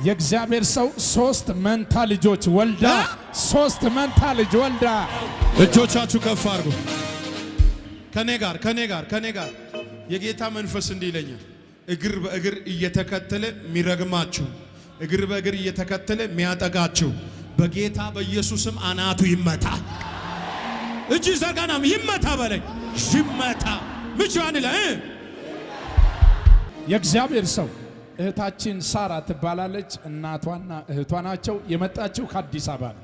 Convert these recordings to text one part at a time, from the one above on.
የእግዚአብሔር ሰው ሶስት መንታ ልጆች ወልዳ ሶስት መንታ ልጅ ወልዳ እጆቻችሁ ከፍ አድርጉ። ከኔ ጋር የጌታ መንፈስ እንዲህ ይለኛል። እግር በእግር እየተከተለ የሚረግማችሁ፣ እግር በእግር እየተከተለ የሚያጠቃችሁ በጌታ በኢየሱስም አናቱ ይመታ። እጅ ዘርጋናም ይመታ በለኝ። ይመታ ምቻን ላይ የእግዚአብሔር ሰው እህታችን ሳራ ትባላለች። እናቷና እህቷ ናቸው። የመጣችው ከአዲስ አበባ ነው።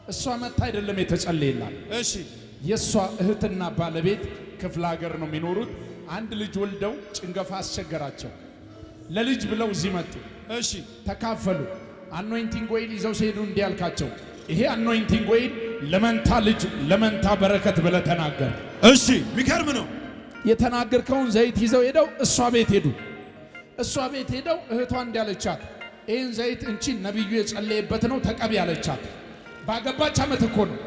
እሷ መጣ አይደለም የተጸለየላት። እሺ የሷ እህትና ባለቤት ክፍለ ሀገር ነው የሚኖሩት። አንድ ልጅ ወልደው ጭንገፋ አስቸገራቸው። ለልጅ ብለው እዚህ መጡ። እሺ ተካፈሉ። አኖይንቲንግ ኦይል ይዘው ሲሄዱ እንዲህ አልካቸው፣ ይሄ አኖይንቲንግ ኦይል ለመንታ ልጅ ለመንታ በረከት ብለህ ተናገር። እሺ የሚገርም ነው። የተናገርከውን ዘይት ይዘው ሄደው እሷ ቤት ሄዱ። እሷ ቤት ሄደው እህቷ እንዲያለቻት ይህን ዘይት እንቺ ነቢዩ የጸለየበት ነው ተቀቢ ያለቻት። ባገባች ዓመት እኮ ነው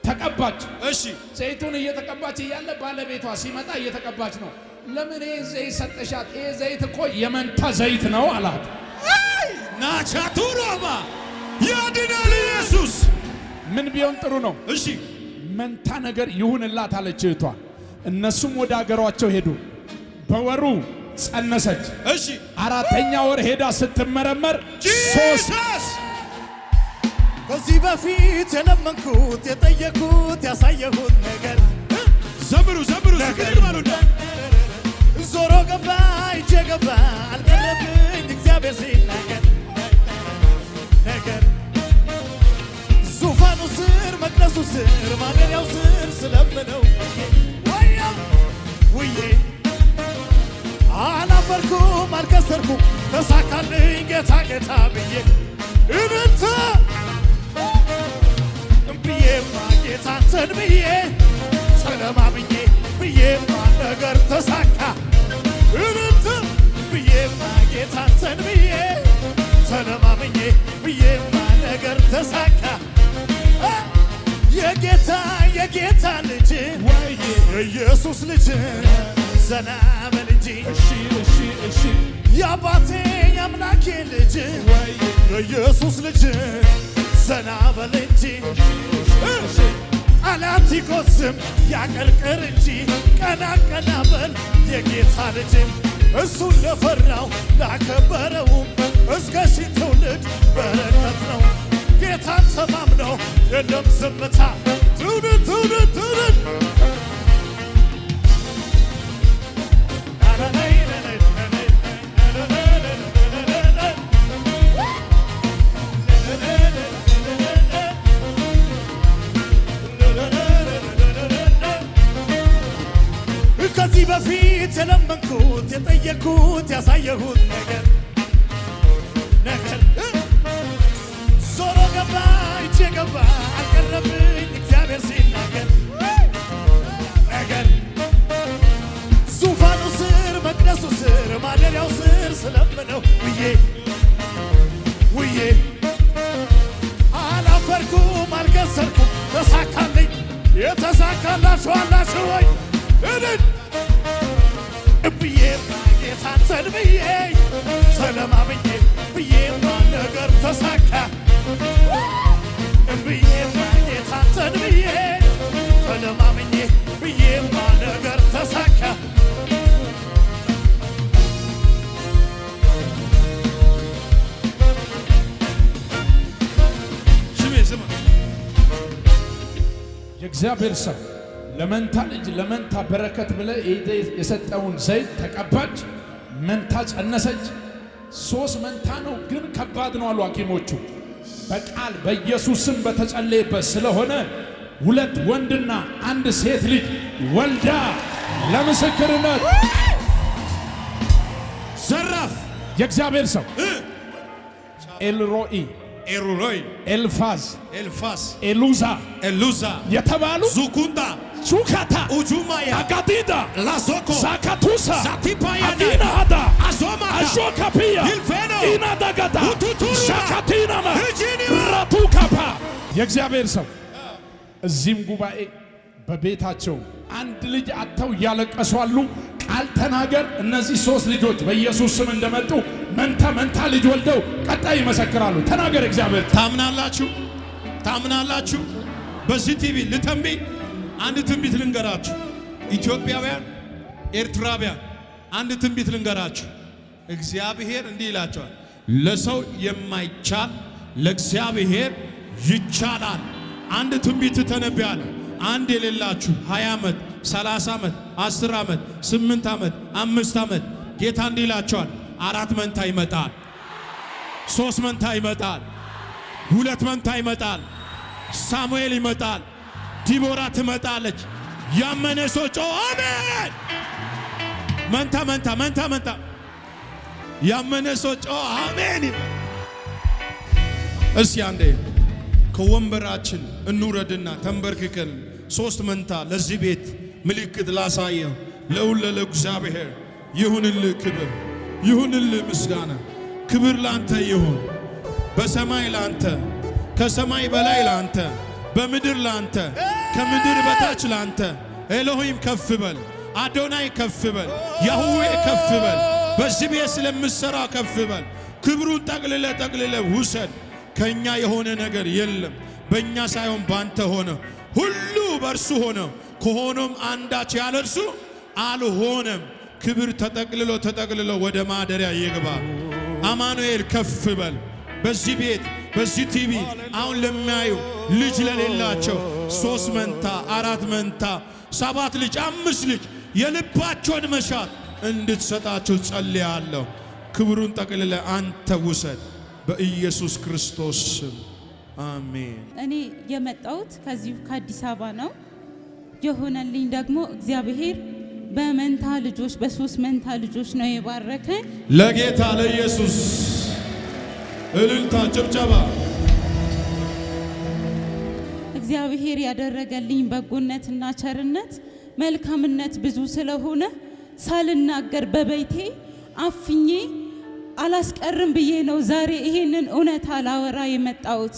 ተቀባች። እሺ ዘይቱን እየተቀባች እያለ ባለቤቷ ሲመጣ እየተቀባች ነው። ለምን ይሄን ዘይት ሰጠሻት? ይሄ ዘይት እኮ የመንታ ዘይት ነው አላት። ናቻቱራባ ያድናል ኢየሱስ። ምን ቢሆን ጥሩ ነው? እሺ መንታ ነገር ይሁንላት አለች እህቷ። እነሱም ወደ አገሯቸው ሄዱ። በወሩ ጸነሰች። እሺ አራተኛ ወር ሄዳ ስትመረመር ሶስት ከዚህ በፊት የለመንኩት የጠየኩት ያሳየሁት ነገር ዘምሩ ስግድ ባሉና ዞሮ ገባ እጄ ገባ አልቀረብኝ እግዚአብሔር ሲናገር ነገር ዙፋኑ ስር መቅደሱ ስር ማደሪያው ስር ስለምነው ውዬ አላፈርኩም አልከሰርኩም ተሳካልኝ ጌታ ጌታ ብዬ እብንተ ብዬማ ጌታንተን ብዬ ሰለማምኜ ብዬማ ነገር ተሳካ እብንተ ብዬማ ጌታንተን ብዬ ሰለማምኜ ብዬማ ነገር ተሳካ የጌታ ልጅ የኢየሱስ ልጅ ዘና በል እንጂ እሺ የአባቴ የአምላኬ ልጅ የኢየሱስ ልጅ ዘና በል እንጂ ጠላት ይቆዝም ያቀርቅር እንጂ ቀና ቀና በል የጌታ ልጅ እሱን ለፈራው ላከበረውም እስከ ሺህ ትውልድ በረከት ነው። ጌታን ተማምነው የለም ዝምታ ትውልድ ከዚህ በፊት የለመንኩት የጠየኩት ያሳየሁት ነገር ዞሮ ገባ እጄ ገባ አልቀረብኝ እግዚአብሔር ሲናገር ነገር ዙፋኑ ስር መቅደሱ ስር ማደሪያው ስር ስለምነው ውዬ አላፈርኩም አልከሰርኩም ተሳካልኝ። የተሳካላችሁ አላችሁ ወይ? እድን ብዬማ ጌታንተን ብዬ ሰለማምኜ ብዬማ ነገር ተሳካ ብዬማ ጌታንተን ብዬ ሰለማምኜ ብዬማ ነገር ተሳካ። የእግዚአብሔር ሰው ለመንታ ልጅ ለመንታ በረከት ብለ የሰጠውን ዘይት ተቀባች። መንታ ጸነሰች። ሶስት መንታ ነው ግን ከባድ ነው አሉ ሐኪሞቹ። በቃል በኢየሱስም በተጸለየበት ስለሆነ ሁለት ወንድና አንድ ሴት ልጅ ወልዳ ለምስክርነት ዘራፍ የእግዚአብሔር ሰው ኤልሮኢ ኤልፋዝ ኤሉዛ የተባሉ ዙኩንዳ ቹካታ ኡጁማያ አጋዲዳ ላሶኮ ዛካቱሳ ዛቲፓያ አዲናሃዳ አዞማ አሾካፒያ ይልፌኖ ኢናዳጋዳ ኡቱቱራ ሻካቲናማ እጂኒማ ራቱካፓ የእግዚአብሔር ሰው እዚህም ጉባኤ በቤታቸው አንድ ልጅ አጥተው እያለቀሱ አሉ። ቃል ተናገር። እነዚህ 3 ልጆች በኢየሱስ ስም እንደመጡ መንታ ልጅ ወልደው ቀጣይ ይመሰክራሉ። ተናገር እግዚአብሔር። ታምናላችሁ? ታምናላችሁ? በዚህ ቲቪ ልተንብይ አንድ ትንቢት ልንገራችሁ። ኢትዮጵያውያን፣ ኤርትራውያን አንድ ትንቢት ልንገራችሁ። እግዚአብሔር እንዲህ ይላቸዋል፣ ለሰው የማይቻል ለእግዚአብሔር ይቻላል። አንድ ትንቢት ተነብያለሁ። አንድ የሌላችሁ 20 ዓመት 30 ዓመት 10 ዓመት 8 ዓመት 5 ዓመት ጌታ እንዲህ ይላቸዋል፣ 4 መንታ ይመጣል፣ 3 መንታ ይመጣል፣ 2 መንታ ይመጣል፣ ሳሙኤል ይመጣል፣ ዲቦራ ትመጣለች። ያመነ ሰው ጮህ አሜን። መንታ መንታ መንታ መንታ ያመነ ሰው ጮህ አሜን። እስኪ አንዴ ከወንበራችን እንውረድና ተንበርክከን 3 መንታ ለዚህ ቤት ምልክት ላሳየው። ለእግዚአብሔር ይሁንልህ ክብር፣ ይሁንልህ ምስጋና። ክብር ላንተ ይሁን፣ በሰማይ ላንተ፣ ከሰማይ በላይ ላንተ፣ በምድር ላንተ፣ ከምድር በታች ላንተ። ኤሎሂም ከፍ በል፣ አዶናይ ከፍ በል፣ ያህዌ ከፍ በል። በዚህ ቤት ስለምሰራ ከፍ በል። ክብሩን ጠቅልለ ውሰድ። ከኛ የሆነ ነገር የለም፣ በእኛ ሳይሆን ባንተ ሆነ። ሁሉ በእርሱ ሆነ፣ ከሆኖም አንዳች ያለ እርሱ አልሆነም። ክብር ተጠቅልሎ ወደ ማደሪያ ይግባ። አማኑኤል ከፍ በል። በዚህ ቤት በዚህ ቲቪ አሁን ለሚያዩ ልጅ ለሌላቸው 3 መንታ 4 መንታ 7 ልጅ 5 ልጅ የልባቸውን መሻት እንድትሰጣቸው ጸልያለሁ። ክብሩን ጠቅልለ አንተ ውሰድ በኢየሱስ ክርስቶስ ስም አሜን። እኔ የመጣሁት ከዚሁ ከአዲስ አበባ ነው። የሆነልኝ ደግሞ እግዚአብሔር በመንታ ልጆች በ3 መንታ ልጆች ነው የባረከኝ። ለጌታ ለኢየሱስ እልልታ ጭብጨባ። እግዚአብሔር ያደረገልኝ በጎነትና ቸርነት መልካምነት ብዙ ስለሆነ ሳልናገር በቤቴ አፍኜ አላስቀርም ብዬ ነው ዛሬ ይሄንን እውነታ ላወራ የመጣሁት።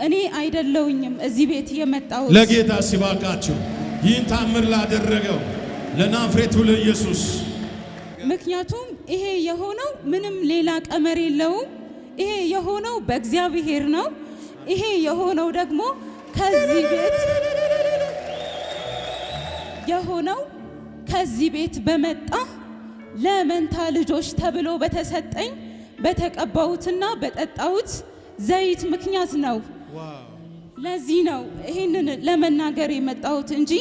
እኔ አይደለሁኝም እዚህ ቤት የመጣሁት። ለጌታ ሲባቃችሁ ይህን ታምር ላደረገው ለናፍሬቱ ለኢየሱስ። ምክንያቱም ይሄ የሆነው ምንም ሌላ ቀመር የለውም። ይሄ የሆነው በእግዚአብሔር ነው። ይሄ የሆነው ደግሞ ከዚህ ቤት የሆነው ከዚህ ቤት በመጣ ለመንታ ልጆች ተብሎ በተሰጠኝ በተቀባሁትና በጠጣሁት ዘይት ምክንያት ነው። ለዚህ ነው ይሄንን ለመናገር የመጣሁት እንጂ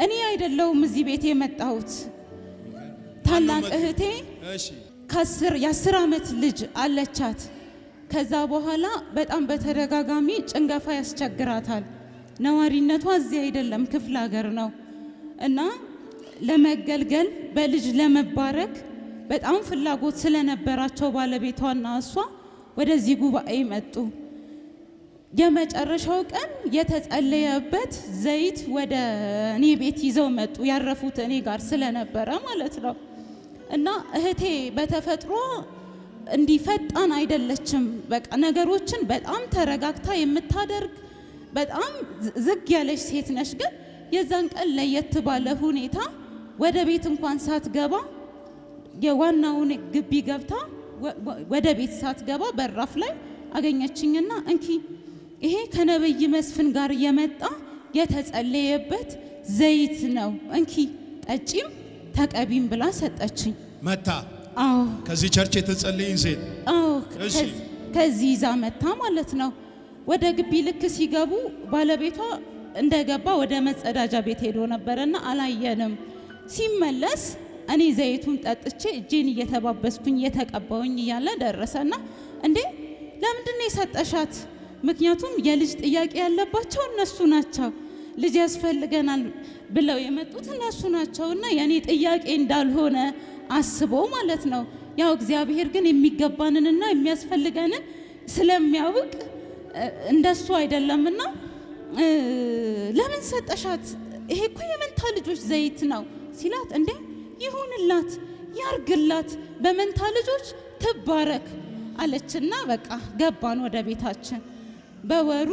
እኔ አይደለሁም እዚህ ቤት የመጣሁት። ታላቅ እህቴ የ10 ዓመት ልጅ አለቻት። ከዛ በኋላ በጣም በተደጋጋሚ ጭንገፋ ያስቸግራታል። ነዋሪነቷ እዚህ አይደለም ክፍለ ሀገር ነው እና ለመገልገል በልጅ ለመባረክ በጣም ፍላጎት ስለነበራቸው ባለቤቷና እሷ ወደዚህ ጉባኤ መጡ። የመጨረሻው ቀን የተጸለየበት ዘይት ወደ እኔ ቤት ይዘው መጡ። ያረፉት እኔ ጋር ስለነበረ ማለት ነው። እና እህቴ በተፈጥሮ እንዲህ ፈጣን አይደለችም። በቃ ነገሮችን በጣም ተረጋግታ የምታደርግ በጣም ዝግ ያለች ሴት ነች። ግን የዛን ቀን ለየት ባለ ሁኔታ ወደ ቤት እንኳን ሳትገባ የዋናውን ግቢ ገብታ ወደ ቤት ሳትገባ በራፍ ላይ አገኘችኝና እንኪ ይሄ ከነብይ መስፍን ጋር የመጣ የተጸለየበት ዘይት ነው፣ እንኪ ጠጪም ተቀቢም ብላ ሰጠችኝ። መታ አዎ፣ ከዚህ ቸርች የተጸለየን ሴት አዎ፣ ከዚህ ይዛ መታ ማለት ነው። ወደ ግቢ ልክ ሲገቡ ባለቤቷ እንደገባ ወደ መጸዳጃ ቤት ሄዶ ነበርና አላየንም። ሲመለስ እኔ ዘይቱን ጠጥቼ እጄን እየተባበስኩኝ እየተቀባውኝ እያለ ደረሰና እንዴ ለምንድን ነው የሰጠሻት? ምክንያቱም የልጅ ጥያቄ ያለባቸው እነሱ ናቸው። ልጅ ያስፈልገናል ብለው የመጡት እነሱ ናቸውና የኔ ጥያቄ እንዳልሆነ አስቦ ማለት ነው። ያው እግዚአብሔር ግን የሚገባንንና የሚያስፈልገንን ስለሚያውቅ እንደሱ አይደለምና ለምን ሰጠሻት? ይሄ እኮ የመንታ ልጆች ዘይት ነው ሲላት እንዴ ይሁንላት ያርግላት በመንታ ልጆች ትባረክ አለችና በቃ ገባን ወደ ቤታችን። በወሩ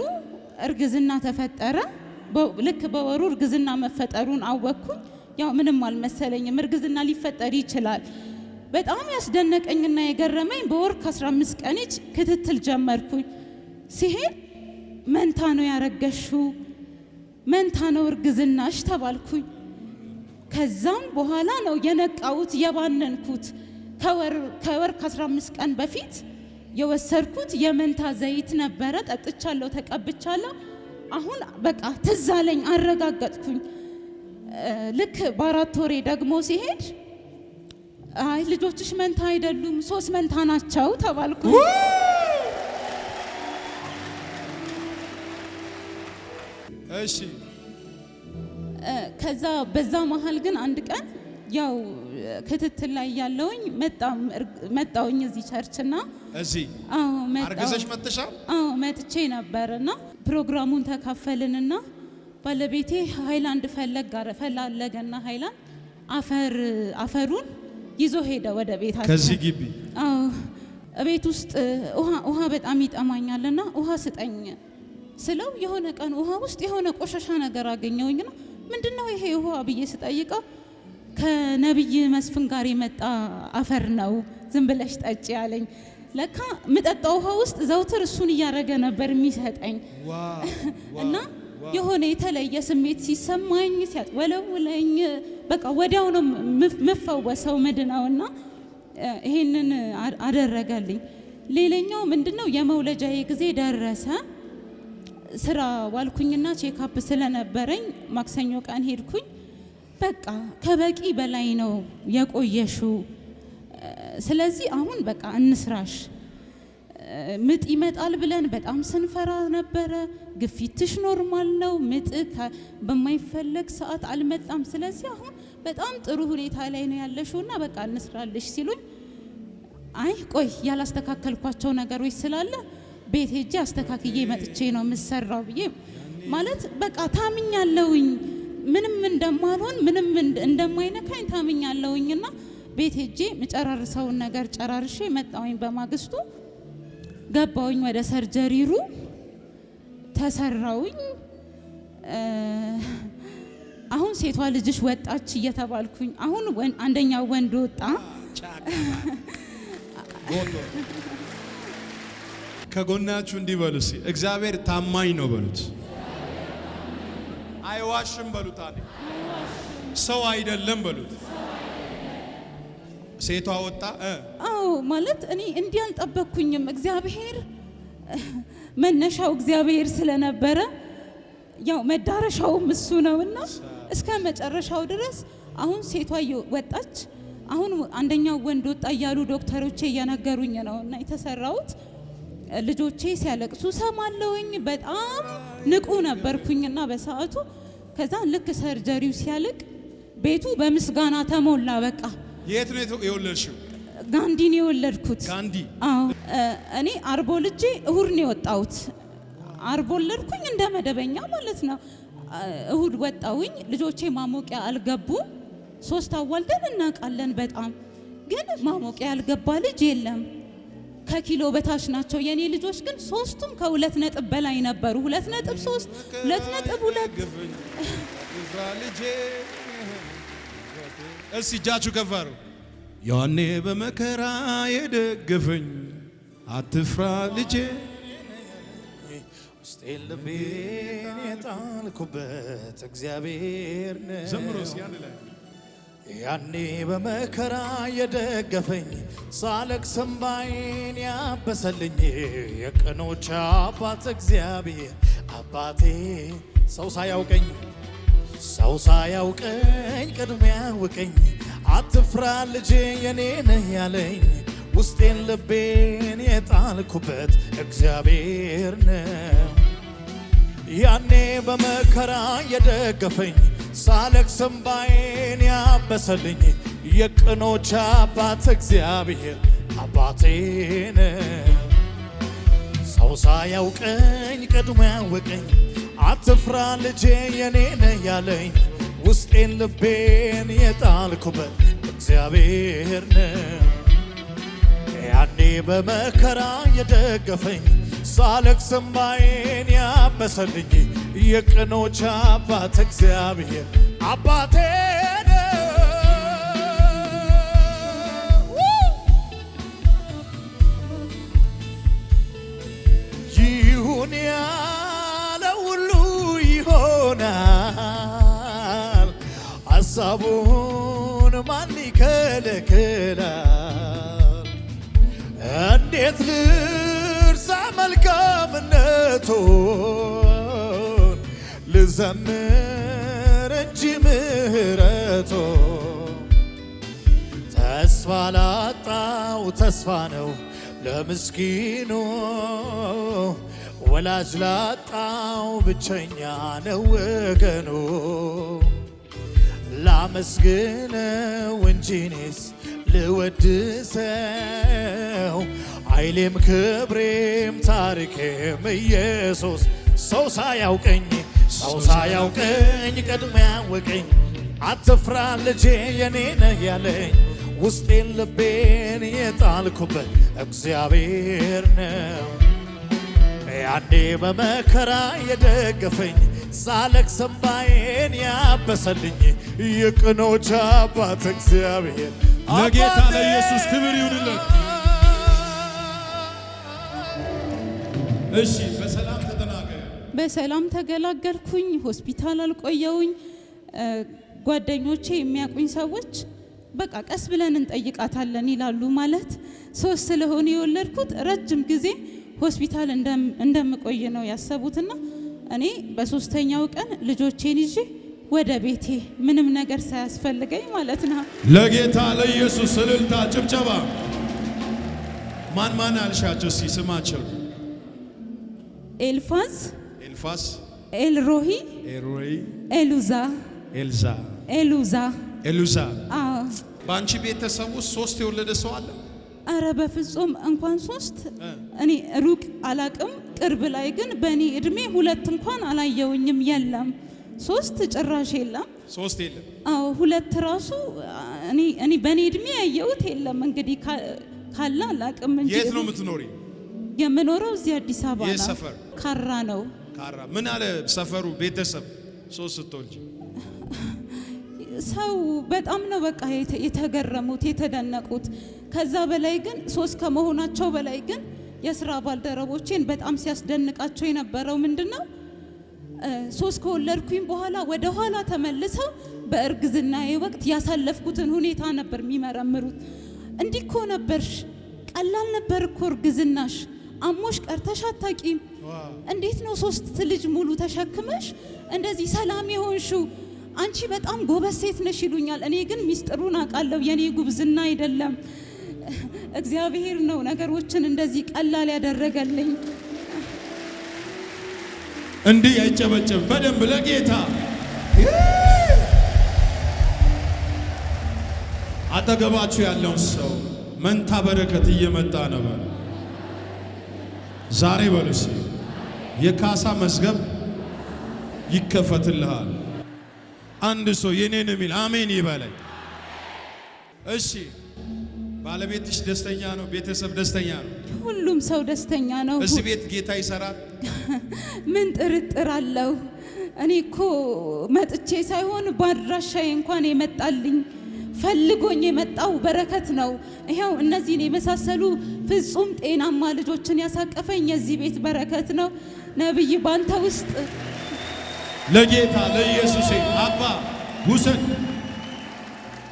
እርግዝና ተፈጠረ። ልክ በወሩ እርግዝና መፈጠሩን አወቅኩኝ። ያው ምንም አልመሰለኝም። እርግዝና ሊፈጠር ይችላል። በጣም ያስደነቀኝና የገረመኝ በወር ከ15 ቀን ክትትል ጀመርኩኝ። ሲሄድ መንታ ነው ያረገሽው፣ መንታ ነው እርግዝናሽ ተባልኩኝ። ከዛም በኋላ ነው የነቃሁት የባነንኩት። ከወር ከ15 ቀን በፊት የወሰድኩት የመንታ ዘይት ነበረ። ጠጥቻለሁ፣ ተቀብቻለሁ። አሁን በቃ ትዝ አለኝ፣ አረጋገጥኩኝ። ልክ በ4 ወሬ ደግሞ ሲሄድ አይ ልጆችሽ መንታ አይደሉም 3 መንታ ናቸው ተባልኩኝ። እሺ ከዛ በዛ መሃል ግን አንድ ቀን ያው ክትትል ላይ ያለውኝ መጣውኝ እዚህ ቸርችና እዚህ አርግዘሽ መጥተሻል? መጥቼ ነበርና ፕሮግራሙን ተካፈልንና ባለቤቴ ሃይላንድ ፈላለገና ሃይላንድ አፈሩን ይዞ ሄደ ወደ ቤታችን ከዚህ ግቢ። ቤት ውስጥ ውሃ በጣም ይጠማኛልና ውሃ ስጠኝ ስለው የሆነ ቀን ውሃ ውስጥ የሆነ ቆሻሻ ነገር አገኘውኝና ምንድነው ይሄ ውሃ ብዬ ስጠይቀው ከነብይ መስፍን ጋር የመጣ አፈር ነው ዝም ብለሽ ጠጪ ያለኝ። ለካ ምጠጣው ውሃ ውስጥ ዘውትር እሱን እያረገ ነበር የሚሰጠኝ። እና የሆነ የተለየ ስሜት ሲሰማኝ ሲያጥወለውለኝ በቃ ወዲያው ነው መፈወሰው ምድነውና ይሄንን አደረገልኝ። ሌላኛው ምንድነው የመውለጃዬ ጊዜ ደረሰ። ስራ ዋልኩኝና ቼክአፕ ስለነበረኝ ማክሰኞ ቀን ሄድኩኝ። በቃ ከበቂ በላይ ነው የቆየሹ፣ ስለዚህ አሁን በቃ እንስራሽ። ምጥ ይመጣል ብለን በጣም ስንፈራ ነበረ። ግፊትሽ ኖርማል ነው፣ ምጥ በማይፈለግ ሰዓት አልመጣም። ስለዚህ አሁን በጣም ጥሩ ሁኔታ ላይ ነው ያለሽውና በቃ እንስራልሽ ሲሉኝ አይ ቆይ ያላስተካከልኳቸው ነገሮች ስላለ ቤት ሄጄ አስተካክዬ መጥቼ ነው የምሰራው ብዬ ማለት በቃ ታምኛለሁኝ። ምንም እንደማልሆን ምንም እንደማይነካኝ ታምኛለሁኝና ቤት ሄጄ መጨራርሰውን ነገር ጨራርሼ መጣሁኝ። በማግስቱ ገባሁኝ ወደ ሰርጀሪ ሩም ተሰራውኝ። አሁን ሴቷ ልጅሽ ወጣች እየተባልኩኝ አሁን አንደኛው ወንድ ወጣ። ከጎናችሁ እንዲህ በሉ እስኪ እግዚአብሔር ታማኝ ነው በሉት። አይዋሽም በሉት። ሰው አይደለም በሉት። ሴቷ ወጣ። አዎ ማለት እኔ እንዲህ አልጠበቅኩኝም። እግዚአብሔር መነሻው እግዚአብሔር ስለነበረ ያው መዳረሻውም እሱ ነውና እስከ መጨረሻው ድረስ አሁን ሴቷ ወጣች። አሁን አንደኛው ወንድ ወጣ እያሉ ዶክተሮቼ እየነገሩኝ ነውና የተሰራውት። ልጆቼ ሲያለቅሱ ሰማለሁኝ። በጣም ንቁ ነበርኩኝና በሰዓቱ ከዛ ልክ ሰርጀሪው ሲያልቅ ቤቱ በምስጋና ተሞላ። በቃ የት ነው የወለድሽው? ጋንዲ ነው የወለድኩት። ጋንዲ? አዎ። እኔ አርቦ ልጄ እሁድ ነው የወጣሁት። አርቦ ወለድኩኝ እንደ መደበኛ ማለት ነው። እሁድ ወጣሁኝ። ልጆቼ ማሞቂያ አልገቡም። 3 አዋልደን እናውቃለን። በጣም ግን ማሞቂያ ያልገባ ልጅ የለም። ከኪሎ በታች ናቸው የኔ ልጆች። ግን 3ቱም ከ2 ነጥብ በላይ ነበሩ። 2.3 2.2 እስቲ እጃችሁ ከፍ አድርጉ። ያኔ በመከራ የደገፈኝ አትፍራ ልጄ፣ ውስጤን ልቤን የጣልኩበት እግዚአብሔር ነው። ዘምሮ እስኪ አንድ ላይ ያኔ በመከራ የደገፈኝ ሳለቅስ እንባዬን ያበሰልኝ የቀኖች አባት እግዚአብሔር አባቴ ሰው ሳያውቀኝ ቅድሚያ ያወቀኝ አትፍራ ልጄ የኔ ነህ ያለኝ ውስጤን ልቤን የጣልኩበት እግዚአብሔር ነው። ያኔ በመከራ የደገፈኝ ሳለቅስ እንባዬን ያበሰልኝ የቅኖች አባት እግዚአብሔር አባቴ ነው። ሰው ሳያውቀኝ ቀድሞ ያወቀኝ አትፍራ ልጄ የኔ ነህ ያለኝ ውስጤን ልቤን የጣልኩበት እግዚአብሔር ነው። ያኔ በመከራ የደገፈኝ ሳለቅስ እንባዬን ያበሰልኝ የቅኖች አባት እግዚአብሔር አባቴ ሐሳቡን ማን ይከለክላል? እንዴት ልርሳ መልካምነቱን ልዘምር እንጂ ምሕረቱ ተስፋ ላጣው ተስፋ ነው ለምስኪኑ ወላጅ ላጣው ብቸኛ ነው ወገኑ ላመስግነው እንጂ እኔስ ልወድሰው ኃይሌም ክብሬም ታሪኬም ኢየሱስ ሰው ሳያውቀኝ ቀድሞ ያወቀኝ አትፍራ ልጄ የኔ ነህ ያለኝ ውስጤን ልቤን የጣልኩበት እግዚአብሔር ነው። ያኔ በመከራ የደገፈኝ ሳለቅስ እንባዬን ያበሰልኝ የቅኖች አባት እግዚአብሔር ለጌታ ለኢየሱስ ክብር ይሁንለት። እሺ በሰላም ተጠናቀቀ። በሰላም ተገላገልኩኝ። ሆስፒታል አልቆየውኝ። ጓደኞቼ የሚያውቁኝ ሰዎች በቃ ቀስ ብለን እንጠይቃታለን ይላሉ። ማለት 3 ስለሆነ የወለድኩት ረጅም ጊዜ ሆስፒታል እንደምቆይ ነው ያሰቡትና እኔ በሶስተኛው ቀን ልጆቼን ይዤ ወደ ቤቴ ምንም ነገር ሳያስፈልገኝ ማለት ነው። ለጌታ ለኢየሱስ እልልታ ጭብጨባ። ማን አልሻቸው? እስቲ ስማቸው። ኤልፋዝ፣ ኤልሮሂ፣ ኤሉዛ። በአንቺ ቤተሰብ ውስጥ 3 የወለደ ሰው አለ? አረ በፍጹም እንኳን 3 እኔ ሩቅ አላቅም። ቅርብ ላይ ግን በእኔ እድሜ 2 እንኳን አላየውኝም። የለም 3 ጭራሽ የለም። 3 የለም። አዎ 2 ራሱ እኔ በእኔ እድሜ ያየሁት የለም። እንግዲህ ካለ አላቅም እንጂ። የት ነው የምትኖሪ? የምኖረው እዚህ አዲስ አበባ ነው። ሰፈር ካራ ነው። ካራ ምን አለ ሰፈሩ? ቤተሰብ 3 ስትወልጂ ሰው በጣም ነው በቃ የተገረሙት የተደነቁት። ከዛ በላይ ግን 3 ከመሆናቸው በላይ ግን የስራ ባልደረቦቼን በጣም ሲያስደንቃቸው የነበረው ምንድነው 3 ከወለድኩኝ በኋላ ወደ ኋላ ተመልሰው በእርግዝናዬ ወቅት ያሳለፍኩትን ሁኔታ ነበር የሚመረምሩት። እንዲህ እኮ ነበርሽ፣ ቀላል ነበር እኮ እርግዝናሽ፣ አሞሽ ቀርተሽ አታቂም። እንዴት ነው 3 ልጅ ሙሉ ተሸክመሽ እንደዚህ ሰላም የሆንሽው? አንቺ በጣም ጎበዝ ሴት ነሽ ይሉኛል። እኔ ግን ሚስጥሩን አውቃለሁ። የኔ ጉብዝና አይደለም፣ እግዚአብሔር ነው ነገሮችን እንደዚህ ቀላል ያደረገልኝ። እንዲህ ያጨበጨብ በደንብ ለጌታ። አጠገባችሁ ያለውን ሰው መንታ በረከት እየመጣ ነው በሉ። ዛሬ በሉስ የካሳ መዝገብ ይከፈትልሃል። አንድ ሰው የኔን የሚል አሜን ይበለኝ። እሺ ባለቤትሽ ደስተኛ ነው? ቤተሰብ ደስተኛ ነው? ሁሉም ሰው ደስተኛ ነው። እዚህ ቤት ጌታ ይሰራል። ምን ጥርጥር አለው? እኔ እኮ መጥቼ ሳይሆን ባድራሻዬ እንኳን የመጣልኝ ፈልጎኝ የመጣው በረከት ነው። ይሄው እነዚህን የመሳሰሉ ፍጹም ጤናማ ልጆችን ያሳቀፈኝ የዚህ ቤት በረከት ነው። ነብይ ባንተ ውስጥ ለጌታ ለኢየሱስ አባ ውሰድ።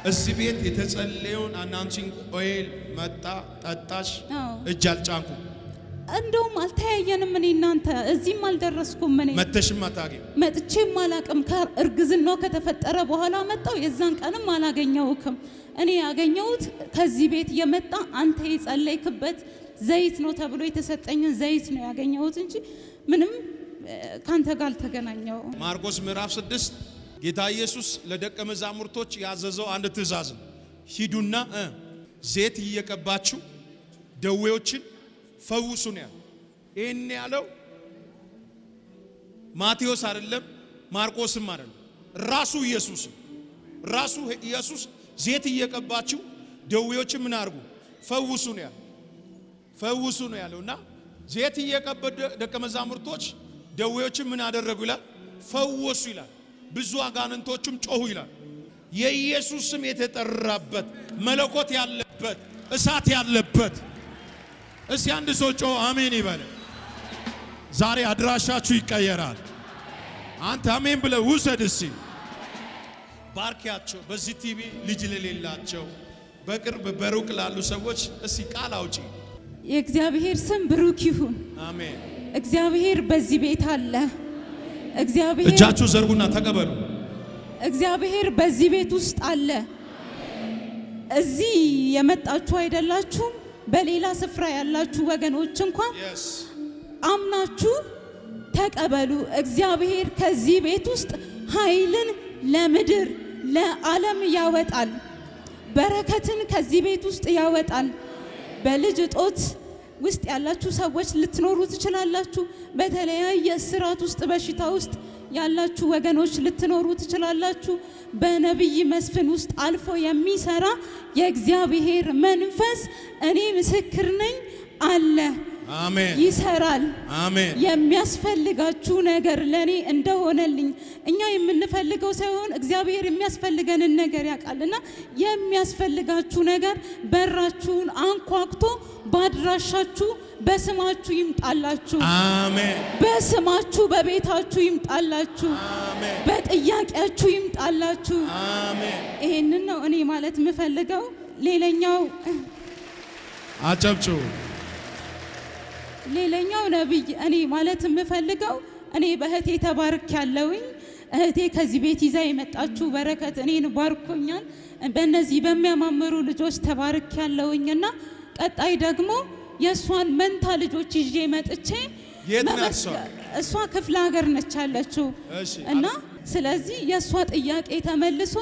እዚህ ቤት የተጸለየውን አናንቺንግ ኦይል መጣ ጠጣሽ? እጅ አልጫንኩ። እንደውም አልተያየንም። እኔ እናንተ እዚህም አልደረስኩም። እኔ መተሽም አታውቂም? መጥቼም አላቅም። እርግዝናው ከተፈጠረ በኋላ መጣው። የዛን ቀንም አላገኘውክም። እኔ ያገኘሁት ከዚህ ቤት የመጣ አንተ የጸለይክበት ዘይት ነው ተብሎ የተሰጠኝን ዘይት ነው ያገኘሁት እንጂ ምንም ካንተ ጋር አልተገናኘው። ማርቆስ ምዕራፍ 6 ጌታ ኢየሱስ ለደቀ መዛሙርቶች ያዘዘው አንድ ትእዛዝ ነው። ሂዱና ዘይት እየቀባችሁ ደዌዎችን ፈውሱ ነው ያለው። ይሄን ያለው ማቴዎስ አይደለም፣ ማርቆስም አይደለም፣ ራሱ ኢየሱስ ዘይት እየቀባችሁ ደዌዎችን ምን አድርጉ? ፈውሱ ነው ያለው። ፈውሱ ነው ያለውና ዘይት እየቀባ ደቀ መዛሙርቶች ደዌዎችን ምን አደረጉ ይላል? ፈወሱ ይላል። ብዙ አጋንንቶችም ጮሁ ይላል። የኢየሱስ ስም የተጠራበት መለኮት ያለበት እሳት ያለበት። እስቲ አንድ ሰው ጮህ አሜን ይበል። ዛሬ አድራሻችሁ ይቀየራል። አንተ አሜን ብለህ ውሰድ። እስቲ ባርኪያቸው። በዚህ ቲቪ ልጅ ለሌላቸው በቅርብ በሩቅ ላሉ ሰዎች እስቲ ቃል አውጪ። የእግዚአብሔር ስም ብሩክ ይሁን። አሜን። እግዚአብሔር በዚህ ቤት አለ። እግዚአብሔር እጃችሁ ዘርጉና ተቀበሉ። እግዚአብሔር በዚህ ቤት ውስጥ አለ። እዚህ የመጣችሁ አይደላችሁም፣ በሌላ ስፍራ ያላችሁ ወገኖች እንኳን አምናችሁ ተቀበሉ። እግዚአብሔር ከዚህ ቤት ውስጥ ኃይልን ለምድር ለዓለም ያወጣል። በረከትን ከዚህ ቤት ውስጥ ያወጣል። በልጅ እጦት ውስጥ ያላችሁ ሰዎች ልትኖሩ ትችላላችሁ። በተለያየ እስራት ውስጥ በሽታ ውስጥ ያላችሁ ወገኖች ልትኖሩ ትችላላችሁ። በነቢይ መስፍን ውስጥ አልፎ የሚሰራ የእግዚአብሔር መንፈስ እኔ ምስክር ነኝ አለ። አሜን። ይሰራል። አሜን። የሚያስፈልጋችሁ ነገር ለኔ እንደሆነልኝ እኛ የምንፈልገው ሳይሆን እግዚአብሔር የሚያስፈልገንን ነገር ያውቃልና የሚያስፈልጋችሁ ነገር በራችሁን አንኳኩቶ ባድራሻችሁ በስማችሁ ይምጣላችሁ። አሜን። በስማችሁ በቤታችሁ ይምጣላችሁ። አሜን። በጥያቄያችሁ ይምጣላችሁ። አሜን። ይሄንን ነው እኔ ማለት የምፈልገው። ሌላኛው አጨብጩ። ሌላኛው ነብይ እኔ ማለት የምፈልገው እኔ በእህቴ ተባርክ ያለውኝ እህቴ ከዚህ ቤት ይዛ የመጣችሁ በረከት እኔን ባርኮኛል። በእነዚህ በሚያማምሩ ልጆች ተባርክ ያለውኝና ቀጣይ ደግሞ የእሷን መንታ ልጆች ይዤ መጥቼ እሷ ክፍለ ሀገር ነች ያለችው እና ስለዚህ የእሷ ጥያቄ ተመልሶ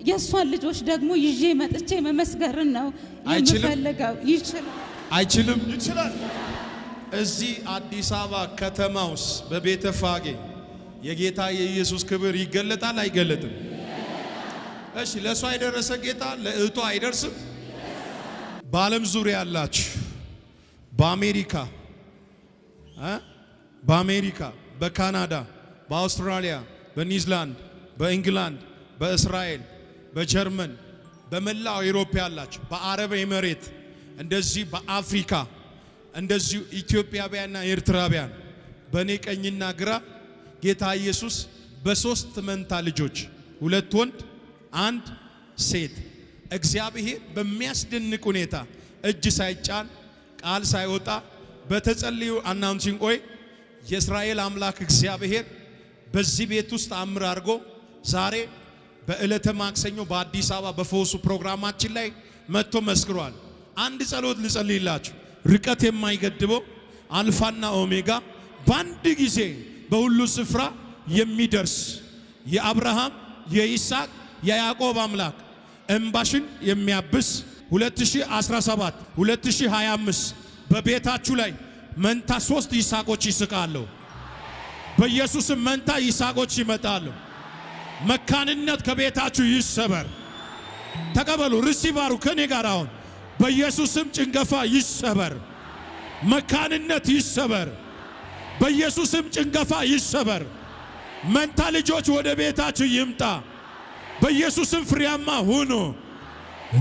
የእሷን ልጆች ደግሞ ይዤ መጥቼ መመስገርን ነው የምፈልገው። አይችልም? ይችላል። እዚህ አዲስ አበባ ከተማ ውስጥ በቤተ ፋጌ የጌታ የኢየሱስ ክብር ይገለጣል አይገለጥም? እሺ፣ ለእሷ የደረሰ ጌታ ለእህቷ አይደርስም? በዓለም ዙሪያ ያላችሁ በአሜሪካ፣ በካናዳ፣ በአውስትራሊያ፣ በኒውዚላንድ፣ በእንግላንድ፣ በእስራኤል፣ በጀርመን፣ በመላው አውሮፓ ያላችሁ፣ በአረብ ኤሚሬት፣ እንደዚህ በአፍሪካ፣ እንደዚሁ ኢትዮጵያውያንና ኤርትራውያን በእኔ ቀኝና ግራ ጌታ ኢየሱስ በሶስት መንታ ልጆች 2 ወንድ 1 ሴት እግዚአብሔር በሚያስደንቅ ሁኔታ እጅ ሳይጫን ቃል ሳይወጣ በተጸልዩ አናውንሲንግ ኦይ የእስራኤል አምላክ እግዚአብሔር በዚህ ቤት ውስጥ አምር አድርጎ ዛሬ በዕለተ ማክሰኞ በአዲስ አበባ በፈውሱ ፕሮግራማችን ላይ መጥቶ መስክሯል። አንድ ጸሎት ልጸልይላችሁ። ርቀት የማይገድበው አልፋና ኦሜጋ በአንድ ጊዜ በሁሉ ስፍራ የሚደርስ የአብርሃም የይስሐቅ የያዕቆብ አምላክ እንባሽን የሚያብስ 2017 2025 በቤታችሁ ላይ መንታ 3 ይስሐቆች ይስቃሉ። በኢየሱስም መንታ ይስሐቆች ይመጣሉ። መካንነት ከቤታችሁ ይሰበር። ተቀበሉ። ሪሲቫሩ ከኔ ጋር አሁን በኢየሱስም ጭንገፋ ይሰበር። መካንነት ይሰበር። በኢየሱስም ጭንገፋ ይሰበር። መንታ ልጆች ወደ ቤታችሁ ይምጣ። በኢየሱስም ፍሬያማ ሁኑ።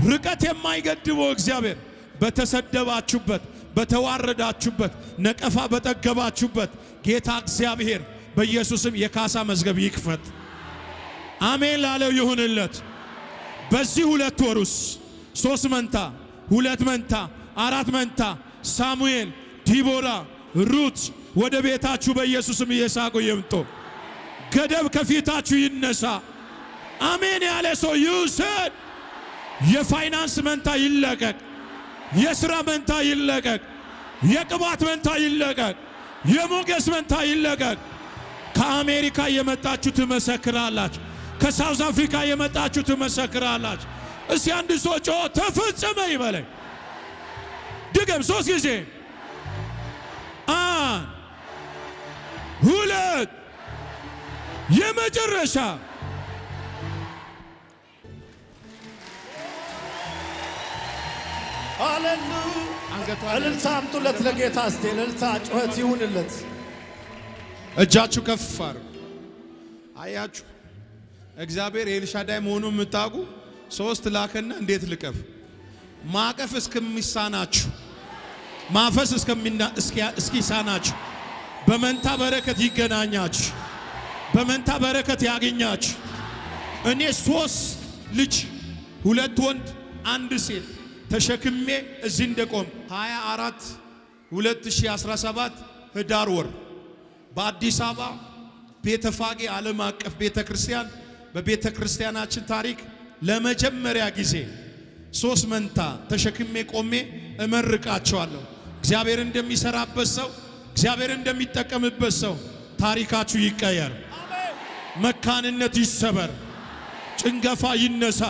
ርቀት የማይገድበው እግዚአብሔር በተሰደባችሁበት፣ በተዋረዳችሁበት፣ ነቀፋ በጠገባችሁበት ጌታ እግዚአብሔር በኢየሱስም የካሳ መዝገብ ይክፈት። አሜን ላለው ይሁንለት። በዚህ 2 ወር ውስጥ 3 መንታ፣ 2 መንታ፣ 4 መንታ ሳሙኤል፣ ዲቦራ፣ ሩት ወደ ቤታችሁ በኢየሱስም እየሳቁ ይምጡ። ገደብ ከፊታችሁ ይነሳ። አሜን ያለ ሰው ይውሰድ። የፋይናንስ መንታ ይለቀቅ። የሥራ መንታ ይለቀቅ። የቅባት መንታ ይለቀቅ። የሞገስ መንታ ይለቀቅ። ከአሜሪካ የመጣችሁ ትመሰክራላችሁ። ከሳውዝ አፍሪካ የመጣችሁ ትመሰክራላችሁ። እስቲ አንድ ሰው ጮ ተፈጸመ ይበለኝ። ድገም 3 ጊዜ 1 2 የመጨረሻ ሃሌሉያ። እልልታ አምጡለት ለጌታ። እስቲ እልልታ ጩኸት ይሁንለት። እጃችሁ ከፍ አድርጉ። አያችሁ እግዚአብሔር ኤልሻዳይ መሆኑን የምታውቁ 3 ላከና እንዴት ልቀፍ ማቀፍ እስከሚሳናችሁ ማፈስ እስኪሳናችሁ በመንታ በረከት ይገናኛችሁ። በመንታ በረከት ያገኛችሁ። እኔ 3 ልጅ 2 ወንድ 1 ሴት ተሸክሜ እዚህ እንደቆም 24 2017 ህዳር ወር በአዲስ አበባ ቤተፋጌ ዓለም አቀፍ ቤተክርስቲያን በቤተክርስቲያናችን ታሪክ ለመጀመሪያ ጊዜ 3 መንታ ተሸክሜ ቆሜ እመርቃቸዋለሁ። እግዚአብሔር እንደሚሰራበት ሰው፣ እግዚአብሔር እንደሚጠቀምበት ሰው ታሪካችሁ ይቀየር፣ መካንነት ይሰበር፣ ጭንገፋ ይነሳ።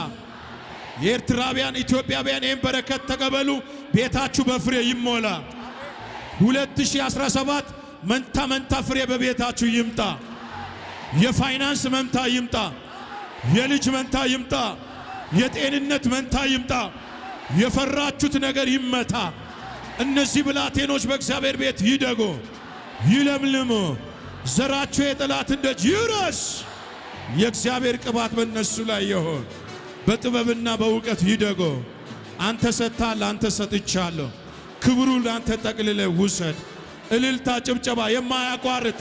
የኤርትራውያን ኢትዮጵያውያን ይህን በረከት ተቀበሉ። ቤታችሁ በፍሬ ይሞላ። 2017 መንታ መንታ ፍሬ በቤታችሁ ይምጣ። የፋይናንስ መንታ ይምጣ። የልጅ መንታ ይምጣ። የጤንነት መንታ ይምጣ። የፈራችሁት ነገር ይመታ። እነዚህ ብላቴኖች በእግዚአብሔር ቤት ይደጎ፣ ይለምልሙ። ዘራቸው የጠላትን ደጅ ይውረስ። የእግዚአብሔር ቅባት በእነሱ ላይ ይሆን። በጥበብና በእውቀት ይደጎ። አንተ ሰጥተሃል፣ አንተ ሰጥቻለሁ። ክብሩ ለአንተ ጠቅልለ ውሰድ። እልልታ ጭብጨባ፣ የማያቋርጥ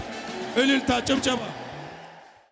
እልልታ ጭብጨባ